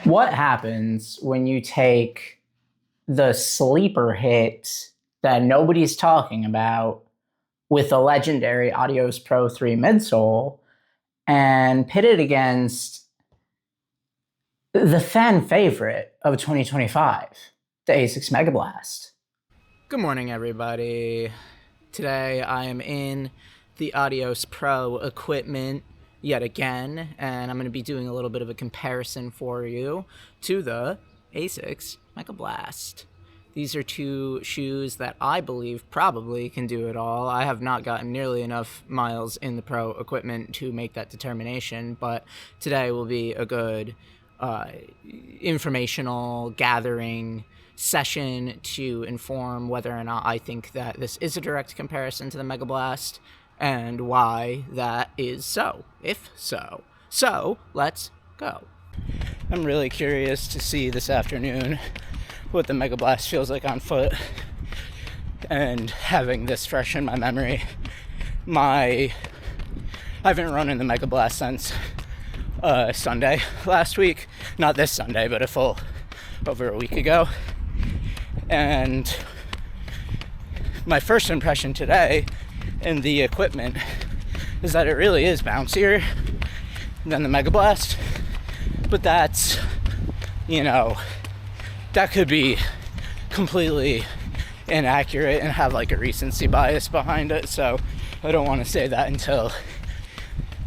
What happens when you take the sleeper hit that nobody's talking about with the legendary Adios Pro 3 midsole and pit it against the fan favorite of 2025, the Asics Megablast? Good morning, everybody. Today I am in the Adios Pro equipment yet again, and I'm going to be doing a little bit of a comparison for you to the Asics Megablast. These are two shoes that I believe probably can do it all. I have not gotten nearly enough miles in the Pro equipment to make that determination, but today will be a good informational gathering session to inform whether or not I think that this is a direct comparison to the Megablast and why that is so, if so. So, let's go. I'm really curious to see this afternoon what the Megablast feels like on foot, and having this fresh in my memory. I haven't run in the Megablast since Sunday last week. Not this Sunday, but over a week ago. And my first impression today in the equipment is that it really is bouncier than the Megablast. But that's, that could be completely inaccurate and have like a recency bias behind it. So I don't want to say that until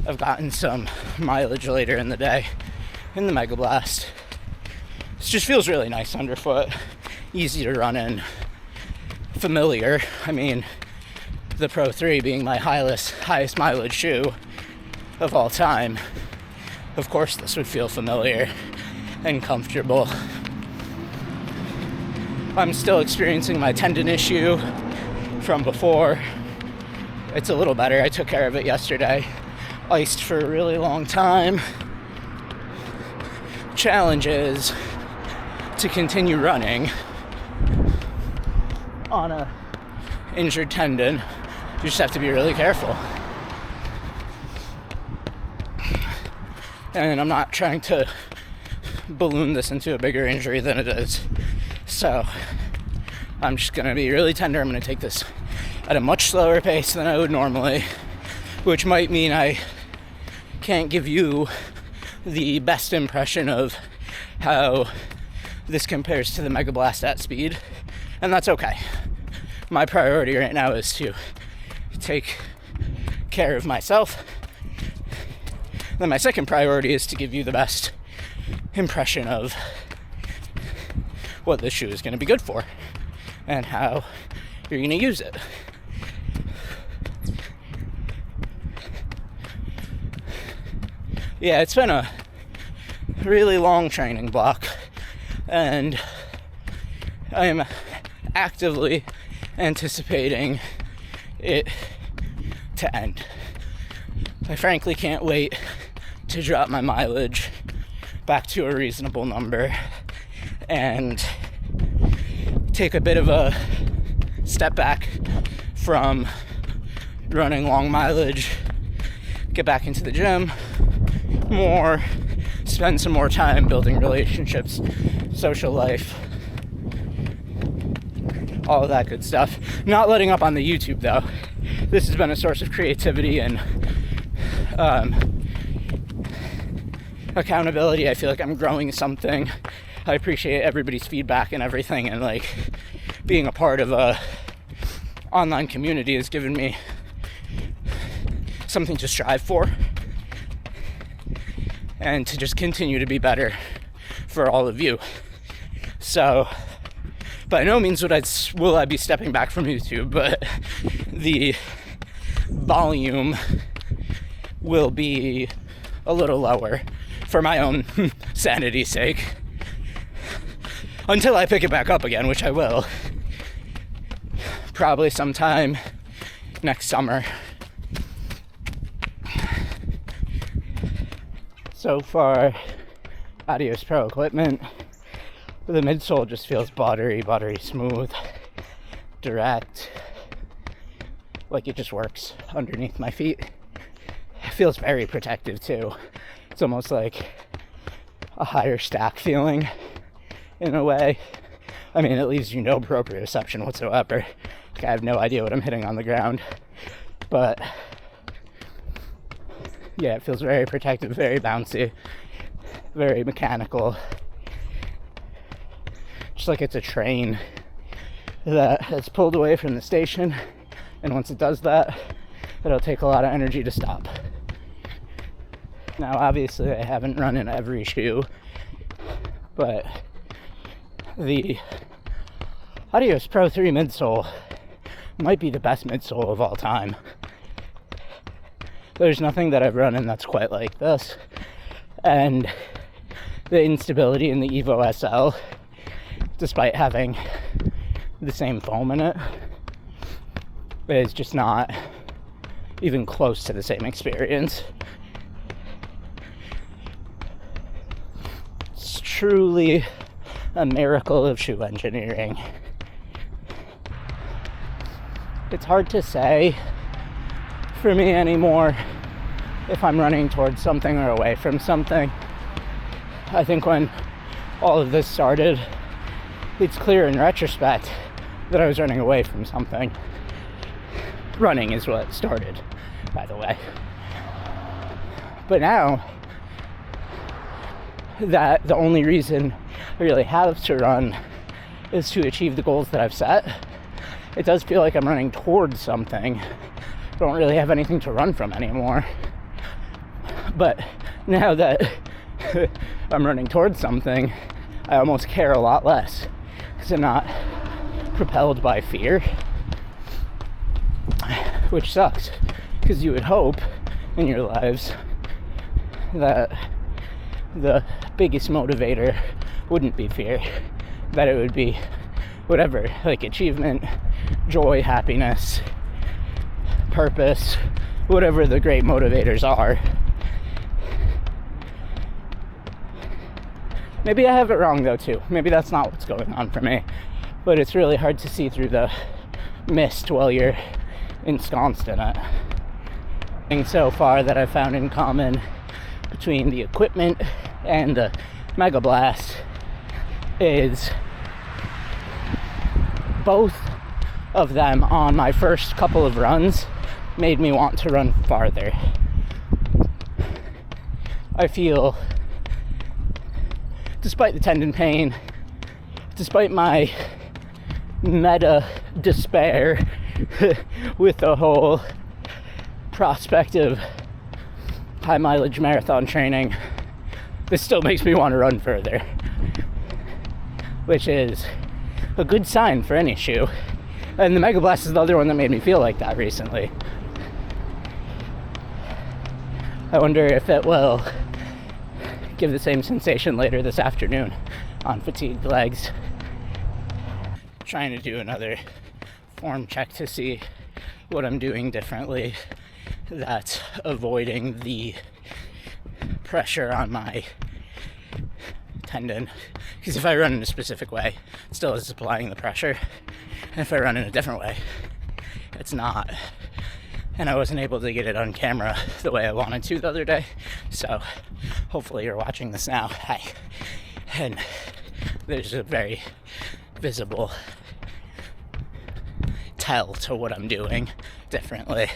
I've gotten some mileage later in the day in the Megablast. It just feels really nice underfoot, easy to run in, familiar. I mean, the Pro 3 being my highest mileage shoe of all time, of course this would feel familiar and comfortable. I'm still experiencing my tendon issue from before. It's a little better. I took care of it yesterday. Iced for a really long time. Challenge is to continue running on a injured tendon. You just have to be really careful. And I'm not trying to balloon this into a bigger injury than it is. So I'm just going to be really tender. I'm going to take this at a much slower pace than I would normally, which might mean I can't give you the best impression of how this compares to the Megablast at speed, and that's okay. My priority right now is to take care of myself. Then my second priority is to give you the best impression of what this shoe is going to be good for and how you're going to use it. Yeah, it's been a really long training block, and I am actively anticipating it to end. I frankly can't wait to drop my mileage back to a reasonable number and take a bit of a step back from running long mileage, get back into the gym more, spend some more time building relationships, social life, all of that good stuff. Not letting up on the YouTube though. This has been a source of creativity and accountability. I feel like I'm growing something. I appreciate everybody's feedback and everything, and like being a part of a online community has given me something to strive for and to just continue to be better for all of you. So by no means will I be stepping back from YouTube, but the volume will be a little lower for my own sanity's sake until I pick it back up again, which I will probably sometime next summer. So far, Adios Pro equipment, the midsole just feels buttery smooth, direct, like it just works underneath my feet. It feels very protective too. It's almost like a higher stack feeling in a way. I mean, it leaves you no proprioception whatsoever. Like, I have no idea what I'm hitting on the ground. But yeah, it feels very protective, very bouncy, very mechanical. Just like it's a train that has pulled away from the station, and once it does that, it'll take a lot of energy to stop. Now, obviously, I haven't run in every shoe, but the Adios Pro 3 midsole might be the best midsole of all time. There's nothing that I've run in that's quite like this, and the instability in the Evo SL, despite having the same foam in it, is just not even close to the same experience. It's truly a miracle of shoe engineering. It's hard to say for me anymore if I'm running towards something or away from something. I think when all of this started, it's clear in retrospect that I was running away from something. Running is what started, by the way. But now that the only reason I really have to run is to achieve the goals that I've set, it does feel like I'm running towards something. I don't really have anything to run from anymore. But now that I'm running towards something, I almost care a lot less, because I'm not propelled by fear, which sucks, because you would hope in your lives that the biggest motivator wouldn't be fear, that it would be whatever, like achievement, joy, happiness, purpose, whatever the great motivators are. Maybe I have it wrong though too. Maybe that's not what's going on for me. But it's really hard to see through the mist while you're ensconced in it. And so far that I've found in common between the equipment and the Megablast is both of them on my first couple of runs made me want to run farther. I feel, despite the tendon pain, despite my meta despair with the whole prospect of high mileage marathon training, this still makes me want to run further, which is a good sign for any shoe. And the Megablast is the other one that made me feel like that recently. I wonder if it will give the same sensation later this afternoon on fatigued legs. Trying to do another form check to see what I'm doing differently that's avoiding the pressure on my tendon. Because if I run in a specific way, it still is applying the pressure. And if I run in a different way, it's not. And I wasn't able to get it on camera the way I wanted to the other day. So hopefully you're watching this now. Hi. And there's a very visible tell to what I'm doing differently.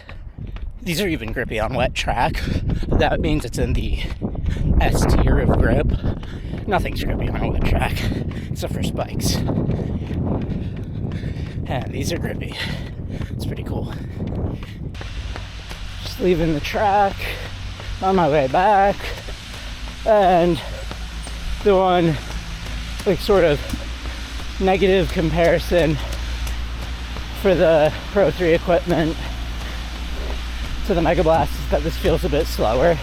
These are even grippy on wet track. That means it's in the S tier of grip. Nothing's grippy on a wet track except for spikes. And these are grippy. It's pretty cool. Just leaving the track on my way back, and the one like sort of negative comparison for the Pro 3 equipment to the Megablast is that this feels a bit slower.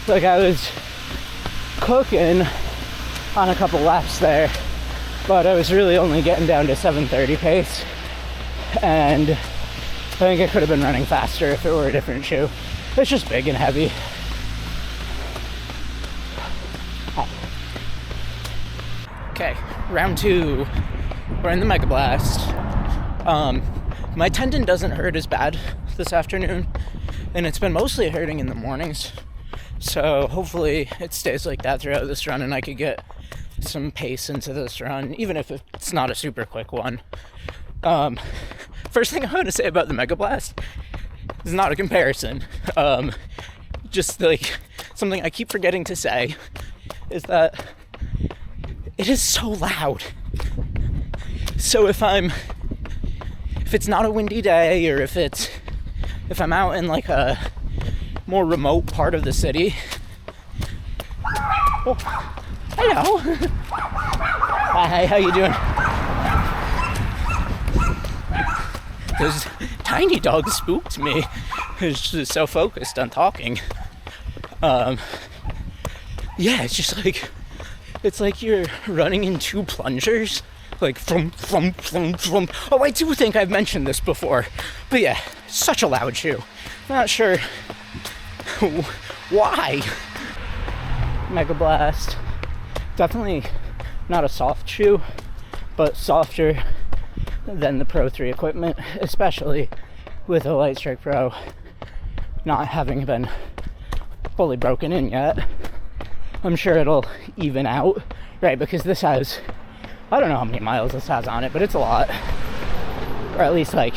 Like I was cooking on a couple laps there, but I was really only getting down to 7:30 pace, and I think I could have been running faster if it were a different shoe. It's just big and heavy. Okay, round two. We're in the Megablast. My tendon doesn't hurt as bad this afternoon, and it's been mostly hurting in the mornings. So hopefully it stays like that throughout this run and I could get some pace into this run, even if it's not a super quick one. First thing I want to say about the Megablast is not a comparison. Just like something I keep forgetting to say is that it is so loud. So if it's not a windy day, or if I'm out in like a more remote part of the city. Oh, hello. Hi, how you doing? Those tiny dogs spooked me. It's just so focused on talking. Yeah, it's like you're running in two plungers. Like from. Oh, I do think I've mentioned this before. But yeah, such a loud shoe. Not sure why. Megablast. Definitely not a soft shoe, but softer than the Pro 3 equipment, especially with the Lightstrike Pro not having been fully broken in yet. I'm sure it'll even out, right? Because this has, I don't know how many miles this has on it, but it's a lot. Or at least like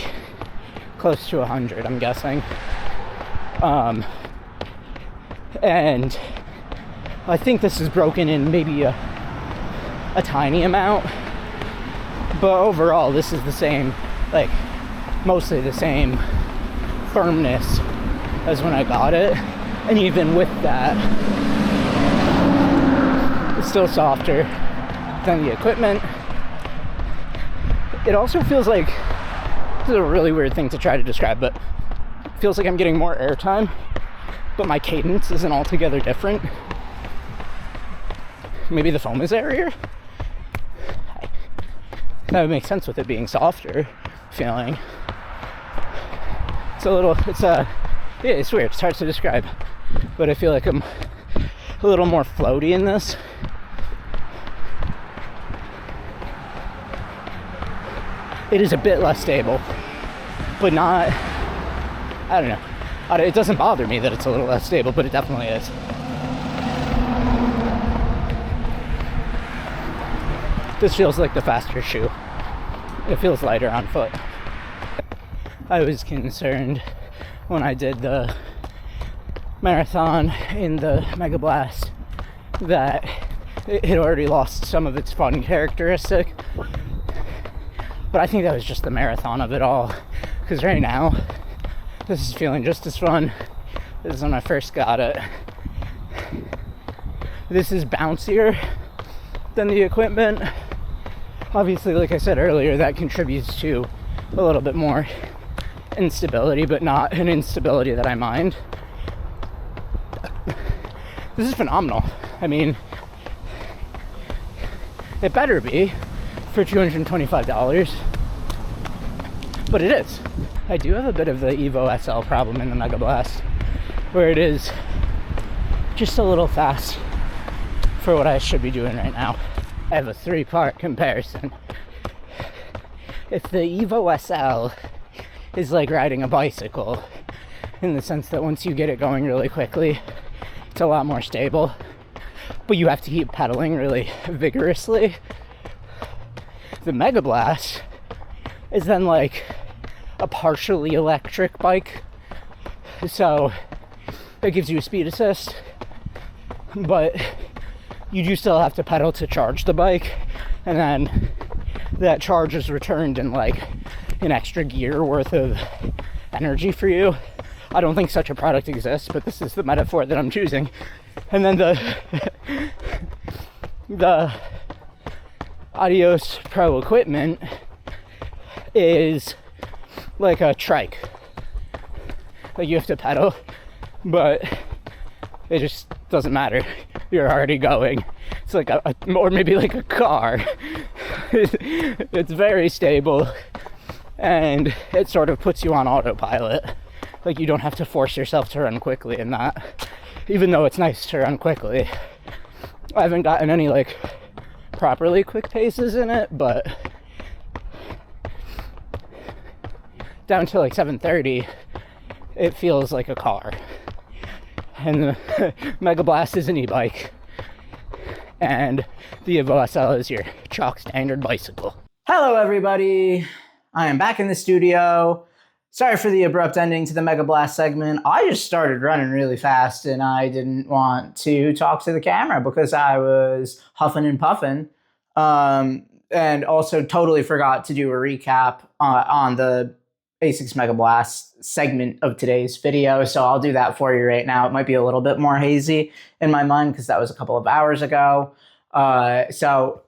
close to 100, I'm guessing. And I think this is broken in maybe a tiny amount, but overall this is the same, like mostly the same firmness as when I got it. And even with that, it's still softer than the equipment. It also feels like, this is a really weird thing to try to describe, but it feels like I'm getting more airtime, but my cadence isn't altogether different. Maybe the foam is airier? That would make sense with it being softer feeling. Yeah, it's weird, it's hard to describe, but I feel like I'm a little more floaty in this. It is a bit less stable, but not, I don't know. It doesn't bother me that it's a little less stable, but it definitely is. This feels like the faster shoe. It feels lighter on foot. I was concerned when I did the marathon in the Megablast that it had already lost some of its fun characteristic. But I think that was just the marathon of it all. Because right now, this is feeling just as fun as when I first got it. This is bouncier than the equipment. Obviously, like I said earlier, that contributes to a little bit more instability, but not an instability that I mind. This is phenomenal. I mean, it better be for $225, but it is. I do have a bit of the Evo SL problem in the Megablast, where it is just a little fast for what I should be doing right now. I have a 3-part comparison. If the Evo SL is like riding a bicycle, in the sense that once you get it going really quickly, it's a lot more stable, but you have to keep pedaling really vigorously. The Megablast is then like a partially electric bike, so it gives you a speed assist, but you do still have to pedal to charge the bike, and then that charge is returned in like an extra gear worth of energy for you. I don't think such a product exists, but this is the metaphor that I'm choosing. And then the Adios Pro equipment is like a trike. Like you have to pedal, but it just doesn't matter. You're already going. It's like or maybe like a car. It's very stable, and it sort of puts you on autopilot. Like you don't have to force yourself to run quickly in that, even though it's nice to run quickly. I haven't gotten any like properly quick paces in it, but down to like 7:30, it feels like a car. and the Megablast is an e-bike, and the Evo SL is your chalk standard bicycle. Hello, everybody. I am back in the studio. Sorry for the abrupt ending to the Megablast segment. I just started running really fast, and I didn't want to talk to the camera because I was huffing and puffing. And also totally forgot to do a recap on the Asics Megablast segment of today's video, so I'll do that for you right now. It might be a little bit more hazy in my mind because that was a couple of hours ago. So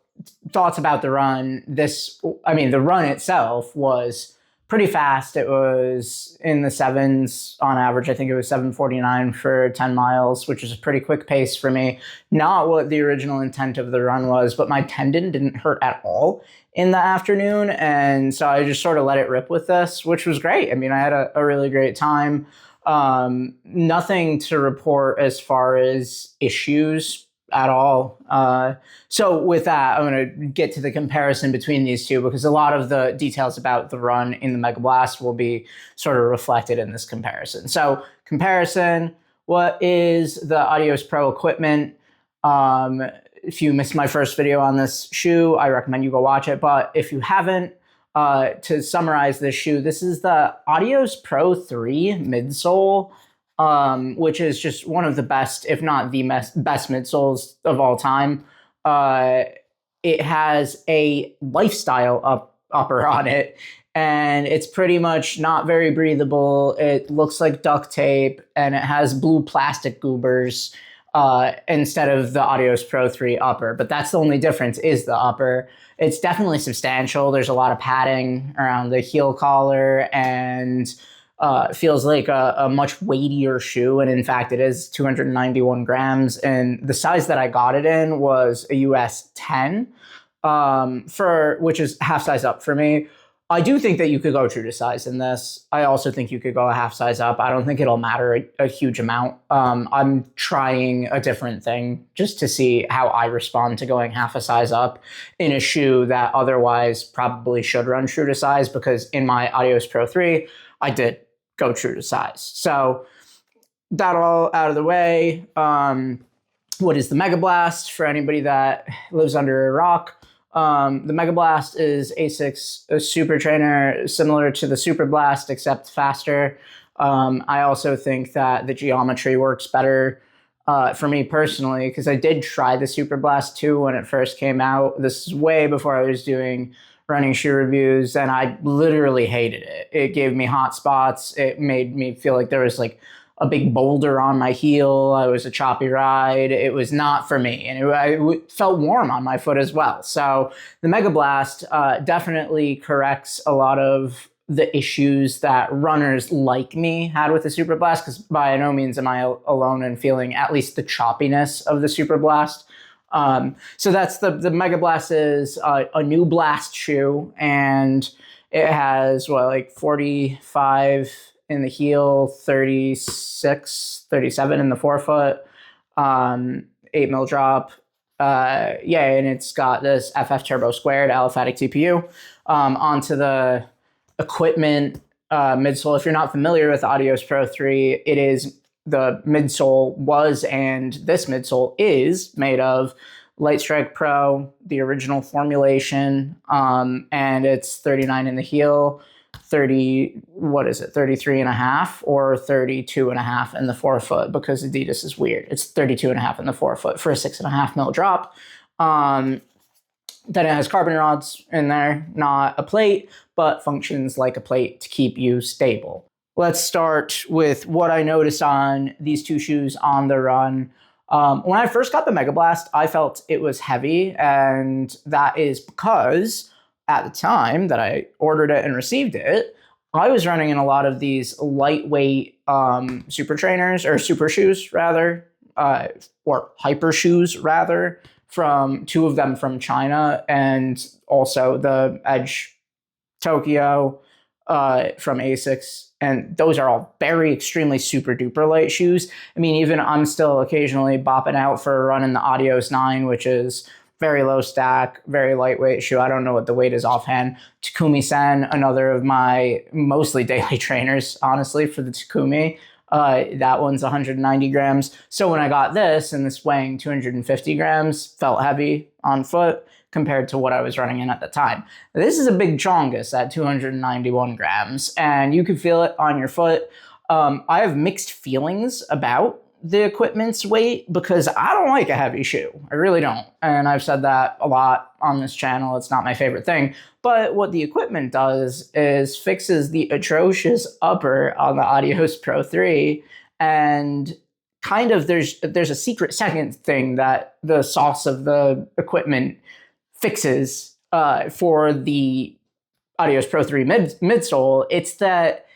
thoughts about the run. The run itself was pretty fast. It was in the sevens on average. I think it was 7:49 for 10 miles, which is a pretty quick pace for me. Not what the original intent of the run was, but my tendon didn't hurt at all in the afternoon. And so I just sort of let it rip with this, which was great. I mean, I had a really great time. Nothing to report as far as issues at all. So with that, I'm going to get to the comparison between these two because a lot of the details about the run in the Megablast will be sort of reflected in this comparison. So comparison, what is the Adios Pro equipment? If you missed my first video on this shoe, I recommend you go watch it. But if you haven't, to summarize this shoe, this is the Adios Pro 3 midsole, which is just one of the best, if not the best midsoles of all time. It has a lifestyle upper on it, and it's pretty much not very breathable. It looks like duct tape, and it has blue plastic goobers instead of the Adios Pro 3 upper. But that's the only difference, is the upper. It's definitely substantial. There's a lot of padding around the heel collar, and feels like a much weightier shoe. And in fact, it is 291 grams. And the size that I got it in was a US 10, which is half size up for me. I do think that you could go true to size in this. I also think you could go a half size up. I don't think it'll matter a huge amount. I'm trying a different thing just to see how I respond to going half a size up in a shoe that otherwise probably should run true to size, because in my Adios Pro 3, I did go true to size. So that all out of the way. What is the Megablast for anybody that lives under a rock? The Megablast is Asics, a super trainer similar to the Super Blast, except faster. I also think that the geometry works better for me personally, because I did try the Super Blast 2 when it first came out. This is way before I was doing running shoe reviews, and I literally hated it. It gave me hot spots. It made me feel like there was like a big boulder on my heel. It was a choppy ride. It was not for me, and it felt warm on my foot as well. So the Megablast definitely corrects a lot of the issues that runners like me had with the Super Blast, because by no means am I alone in feeling at least the choppiness of the Super Blast. So that's the Megablast is a new Blast shoe, and it has 45 in the heel, 36, 37 in the forefoot, 8 mil drop. And it's got this FF Turbo Squared aliphatic TPU. Onto the equipment midsole. If you're not familiar with Adios Pro 3, it is the midsole was, and this midsole is made of Light Strike Pro, the original formulation, and it's 39 in the heel, 33 and a half or 32 and a half in the forefoot, because Adidas is weird. It's 32 and a half in the forefoot for a 6.5 mil drop. Then it has carbon rods in there, not a plate, but functions like a plate to keep you stable. Let's start with what I noticed on these two shoes on the run. When I first got the Megablast, I felt it was heavy, and that is because at the time that I ordered it and received it, I was running in a lot of these lightweight super trainers, or super shoes rather, or hyper shoes rather, from two of them from China, and also the Edge Tokyo from Asics. And those are all very extremely super duper light shoes. I mean, even I'm still occasionally bopping out for a run in the Adios 9, which is very low stack, very lightweight shoe. I don't know what the weight is offhand. Takumi Sen, another of my mostly daily trainers, honestly, for the Takumi. That one's 190 grams. So when I got this, and this weighing 250 grams, felt heavy on foot compared to what I was running in at the time. This is a big chongus at 291 grams, and you can feel it on your foot. I have mixed feelings about the equipment's weight because I don't like a heavy shoe. I really don't. And I've said that a lot on this channel. It's not my favorite thing. But what the equipment does is fixes the atrocious upper on the Adios Pro 3. And kind of there's a secret second thing that the sauce of the equipment fixes for the Adios Pro 3 midsole. It's that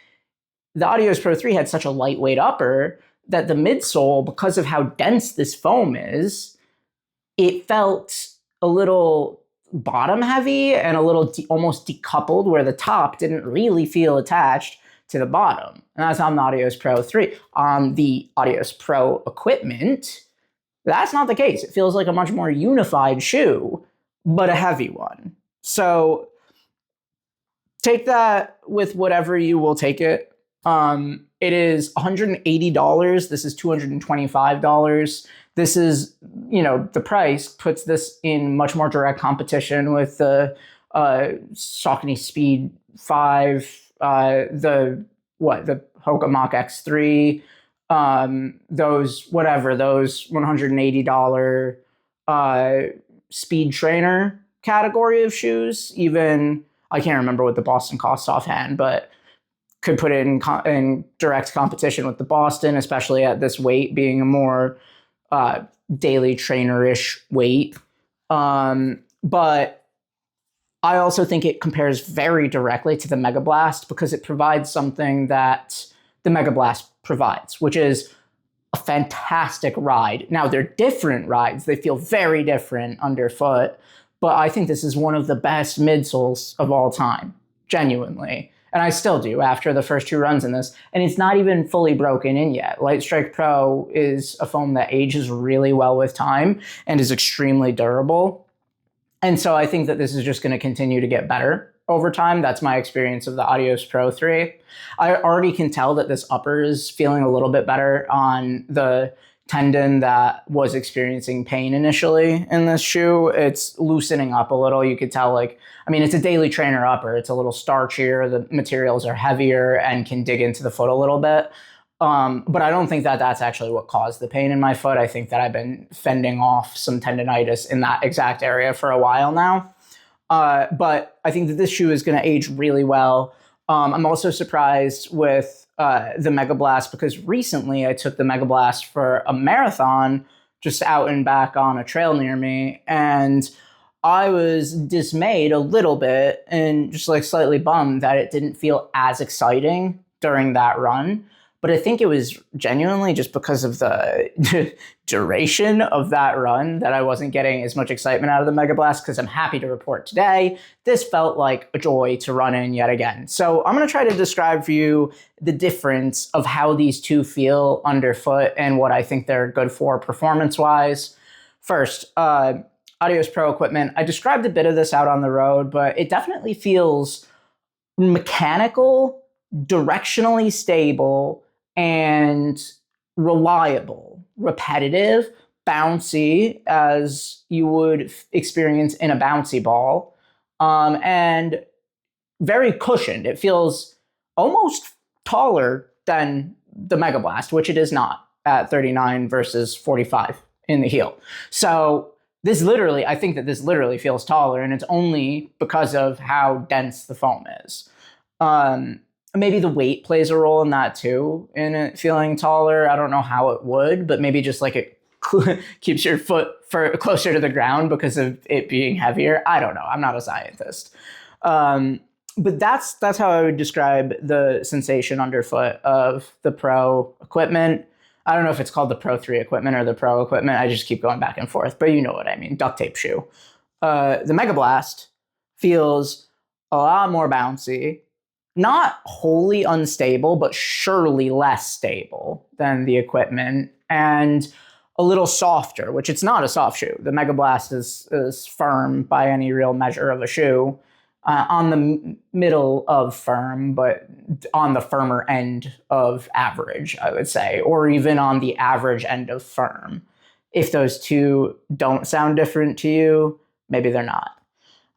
the Adios Pro 3 had such a lightweight upper that the midsole, because of how dense this foam is, it felt a little bottom heavy and a little almost decoupled, where the top didn't really feel attached to the bottom. And that's on the Adios Pro 3. On the Adios Pro equipment, that's not the case. It feels like a much more unified shoe, but a heavy one. So take that with whatever you will take it. It is $180. This is $225. This is, the price puts this in much more direct competition with the Saucony Speed 5, the Hoka Mach X3, those $180 speed trainer category of shoes. Even, I can't remember what the Boston costs offhand, but could put it in direct competition with the Boston, especially at this weight, being a more daily trainer-ish weight. But I also think it compares very directly to the Megablast because it provides something that the Megablast provides, which is a fantastic ride. Now, they're different rides. They feel very different underfoot, but I think this is one of the best midsoles of all time, genuinely. And I still do after the first 2 runs in this. And it's not even fully broken in yet. Light Strike Pro is a foam that ages really well with time and is extremely durable. And so I think that this is just going to continue to get better over time. That's my experience of the Adios Pro 3. I already can tell that this upper is feeling a little bit better on the tendon that was experiencing pain initially in this shoe. It's loosening up a little. You could tell, it's a daily trainer upper. It's a little starchier. The materials are heavier and can dig into the foot a little bit. But I don't think that that's actually what caused the pain in my foot. I think that I've been fending off some tendonitis in that exact area for a while now. But I think that this shoe is going to age really well. I'm also surprised with the Megablast because recently I took the Megablast for a marathon just out and back on a trail near me, and I was dismayed a little bit and just slightly bummed that it didn't feel as exciting during that run. But I think it was genuinely just because of the duration of that run that I wasn't getting as much excitement out of the Megablast, because I'm happy to report today, this felt like a joy to run in yet again. So I'm going to try to describe for you the difference of how these two feel underfoot and what I think they're good for performance-wise. First, Adios Pro equipment. I described a bit of this out on the road, but it definitely feels mechanical, directionally stable, and reliable, repetitive, bouncy, as you would experience in a bouncy ball, and very cushioned. It feels almost taller than the Megablast, which it is not at 39 versus 45 in the heel. So I think that this literally feels taller, and it's only because of how dense the foam is. Maybe the weight plays a role in that too, in it feeling taller. I don't know how it would, but maybe just it keeps your foot closer to the ground because of it being heavier. I don't know. I'm not a scientist. But that's how I would describe the sensation underfoot of the Pro equipment. I don't know if it's called the Pro 3 equipment or the Pro equipment. I just keep going back and forth, but you know what I mean. Duct tape shoe. The Megablast feels a lot more bouncy. Not wholly unstable, but surely less stable than the equipment, and a little softer, which it's not a soft shoe. The Megablast is firm by any real measure of a shoe. on the middle of firm, but on the firmer end of average, I would say, or even on the average end of firm. If those two don't sound different to you, maybe they're not.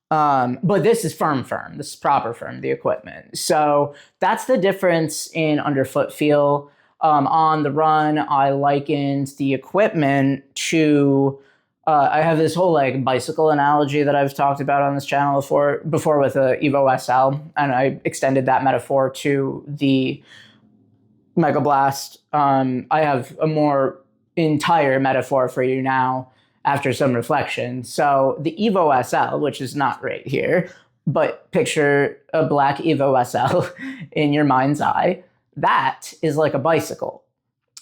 But this is firm. This is proper firm, the equipment. So that's the difference in underfoot feel. On the run, I likened the equipment to, I have this whole like bicycle analogy that I've talked about on this channel before with the Evo SL, and I extended that metaphor to the Megablast. I have a more entire metaphor for you now after some reflection. So the Evo SL, which is not right here, but picture a black Evo SL in your mind's eye. That is like a bicycle.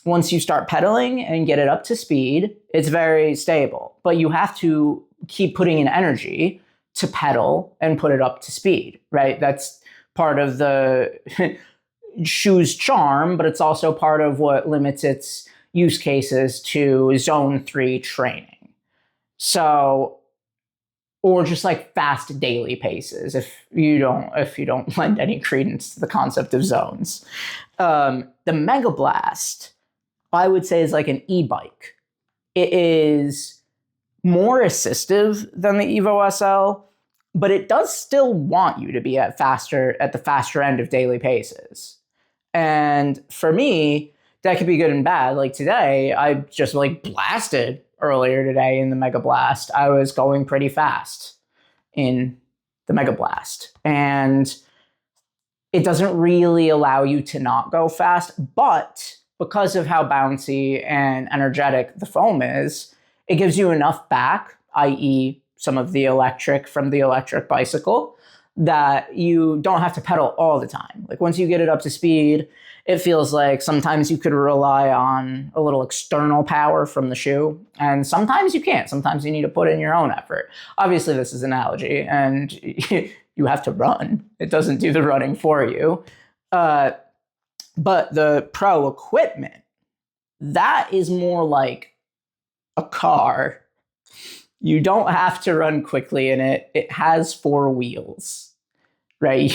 Once you start pedaling and get it up to speed, it's very stable. But you have to keep putting in energy to pedal and put it up to speed, right? That's part of the shoe's charm, but it's also part of what limits its use cases to zone 3 training. So, or just like fast daily paces if you don't lend any credence to the concept of zones. The Megablast, I would say, is like an e-bike. It is more assistive than the Evo SL, but it does still want you to be at the faster end of daily paces. And for me, that could be good and bad. Like today, I just like blasted earlier today in the Megablast. I was going pretty fast in the Megablast. And it doesn't really allow you to not go fast, but because of how bouncy and energetic the foam is, it gives you enough back, i.e. some of the electric from the electric bicycle, that you don't have to pedal all the time. Like once you get it up to speed, it feels like sometimes you could rely on a little external power from the shoe, and sometimes you can't. Sometimes you need to put in your own effort. Obviously, this is an analogy, and you have to run. It doesn't do the running for you. But the Pro equipment, that is more like a car. You don't have to run quickly in it. It has 4 wheels. Right?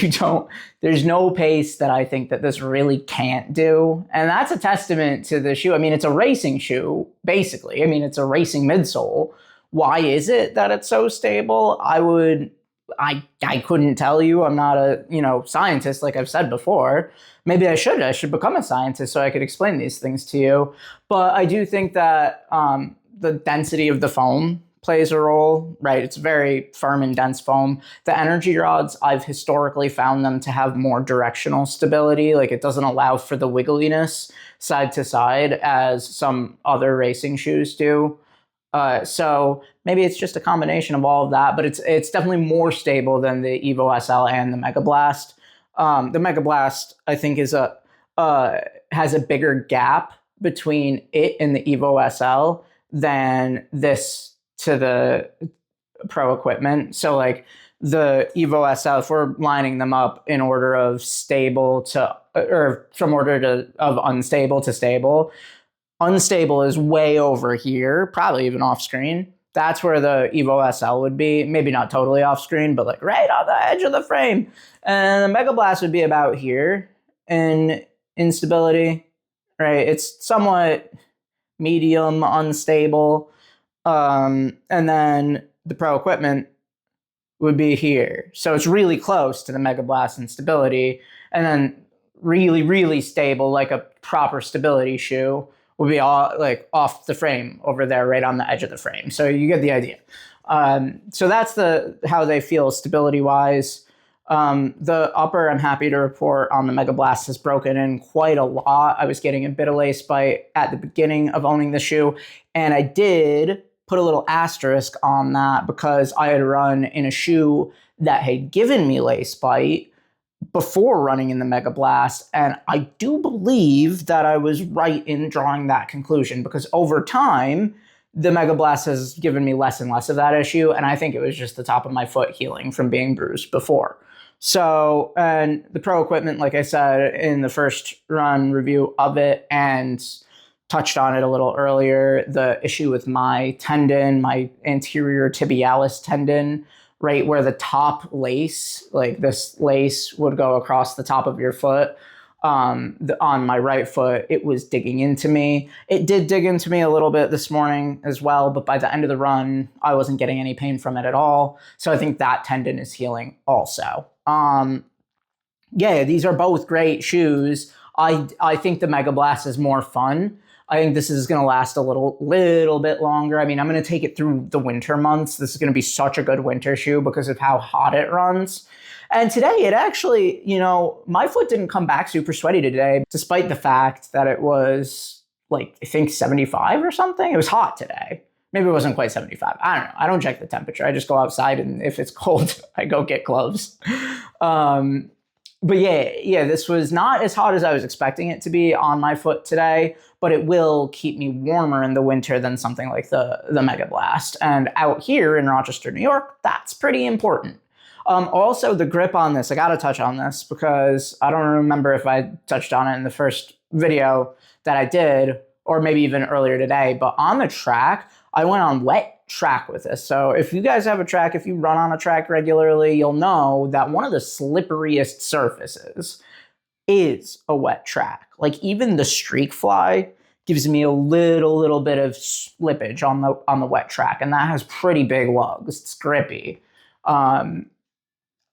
There's no pace that I think that this really can't do. And that's a testament to the shoe. I mean, it's a racing shoe, basically. I mean, it's a racing midsole. Why is it that it's so stable? I couldn't tell you. I'm not a, scientist, like I've said before. Maybe I should become a scientist so I could explain these things to you. But I do think that the density of the foam plays a role, right? It's very firm and dense foam. The energy rods, I've historically found them to have more directional stability. Like it doesn't allow for the wiggliness side to side as some other racing shoes do. So maybe it's just a combination of all of that, but it's definitely more stable than the Evo SL and the Megablast. The Megablast, I think, has a bigger gap between it and the Evo SL than this to the Pro equipment. So like the Evo SL, if we're lining them up in order of stable to, or from order of unstable to stable, unstable is way over here, probably even off screen. That's where the Evo SL would be. Maybe not totally off screen, but like right on the edge of the frame. And the Megablast would be about here in instability, right? It's somewhat medium unstable. And then the Pro equipment would be here. So it's really close to the Megablast in stability. And then really, really stable, like a proper stability shoe, would be all like off the frame over there, right on the edge of the frame. So you get the idea. So that's how they feel stability-wise. The upper, I'm happy to report, on the Megablast has broken in quite a lot. I was getting a bit of lace bite at the beginning of owning the shoe, and I did put a little asterisk on that because I had run in a shoe that had given me lace bite before running in the Megablast, and I do believe that I was right in drawing that conclusion because over time, the Megablast has given me less and less of that issue, and I think it was just the top of my foot healing from being bruised before. So, and the Pro equipment, like I said in the first run review of it, and touched on it a little earlier, the issue with my tendon, my anterior tibialis tendon, right where the top lace, like this lace would go across the top of your foot. On my right foot, it was digging into me. It did dig into me a little bit this morning as well, but by the end of the run, I wasn't getting any pain from it at all. So I think that tendon is healing also. Yeah, these are both great shoes. I think the Megablast is more fun. I think this is going to last a little bit longer. I mean, I'm going to take it through the winter months. This is going to be such a good winter shoe because of how hot it runs. And today it actually, my foot didn't come back super sweaty today, despite the fact that it was like, I think 75 or something. It was hot today. Maybe it wasn't quite 75. I don't know. I don't check the temperature. I just go outside, and if it's cold, I go get gloves. But yeah, this was not as hot as I was expecting it to be on my foot today, but it will keep me warmer in the winter than something like the Megablast. And out here in Rochester, New York, that's pretty important. Also, the grip on this, I got to touch on this because I don't remember if I touched on it in the first video that I did, or maybe even earlier today, but on the track, I went on wet track with this. So if you guys have a track, if you run on a track regularly, you'll know that one of the slipperiest surfaces is a wet track. Like even the streak fly gives me a little bit of slippage on the wet track, and that has pretty big lugs. It's grippy.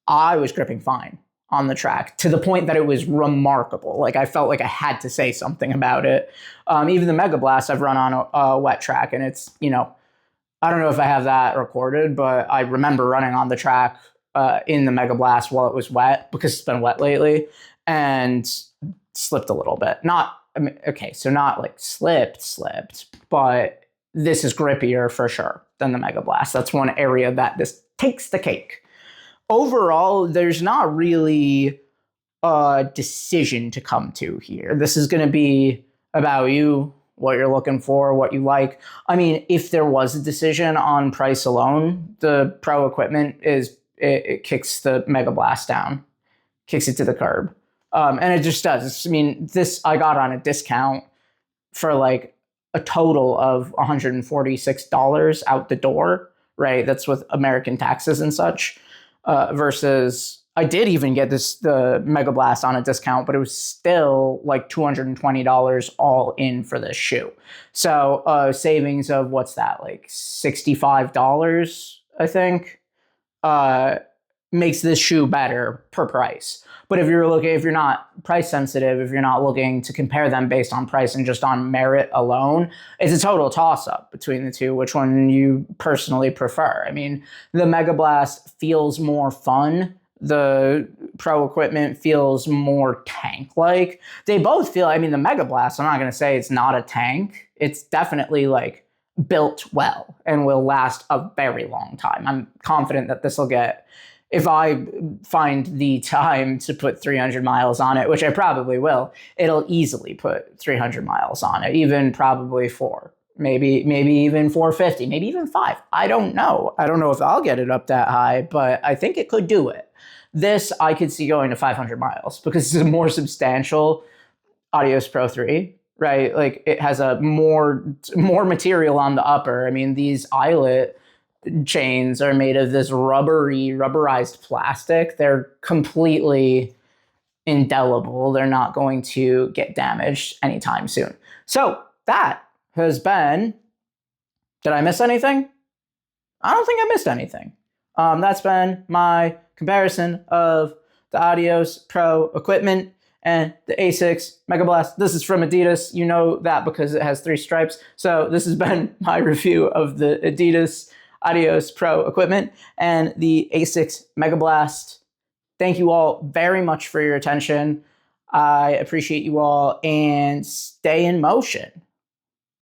I was gripping fine on the track to the point that it was remarkable. Like I felt like I had to say something about it. Even the Megablast I've run on a wet track, and it's, I don't know if I have that recorded, but I remember running on the track in the Megablast while it was wet because it's been wet lately, and slipped a little bit. Not like slipped, but this is grippier for sure than the Megablast. That's one area that this takes the cake. Overall, there's not really a decision to come to here. This is going to be about you, what you're looking for, what you like. I mean, if there was a decision on price alone, the Pro equipment it kicks the Megablast down, kicks it to the curb. And it just does. I mean, this I got on a discount for like a total of $146 out the door, right? That's with American taxes and such. Versus I did even get the Megablast on a discount, but it was still like $220 all in for this shoe. So savings of what's that, like $65, I think, makes this shoe better per price. But if you're not price sensitive, if you're not looking to compare them based on price and just on merit alone, it's a total toss-up between the two, which one you personally prefer. I mean, the Megablast feels more fun. The Pro equipment feels more tank-like. They both feel, I mean, the Megablast, I'm not going to say it's not a tank. It's definitely like built well and will last a very long time. I'm confident that this will get, if I find the time to put 300 miles on it, which I probably will, it'll easily put 300 miles on it, even probably 4, maybe even 450, maybe even 5. I don't know. I don't know if I'll get it up that high, but I think it could do it. This I could see going to 500 miles because it's a more substantial Adios Pro 3, right? Like it has a more material on the upper. I mean, these eyelet chains are made of this rubberized plastic. They're completely indelible. They're not going to get damaged anytime soon. So that has been, did I miss anything? I don't think I missed anything. That's been my comparison of the Adios Pro equipment and the Asics Megablast. This is from Adidas. You know that because it has 3 stripes. So this has been my review of the Adidas Adios Pro equipment and the Asics Megablast. Thank you all very much for your attention. I appreciate you all, and stay in motion.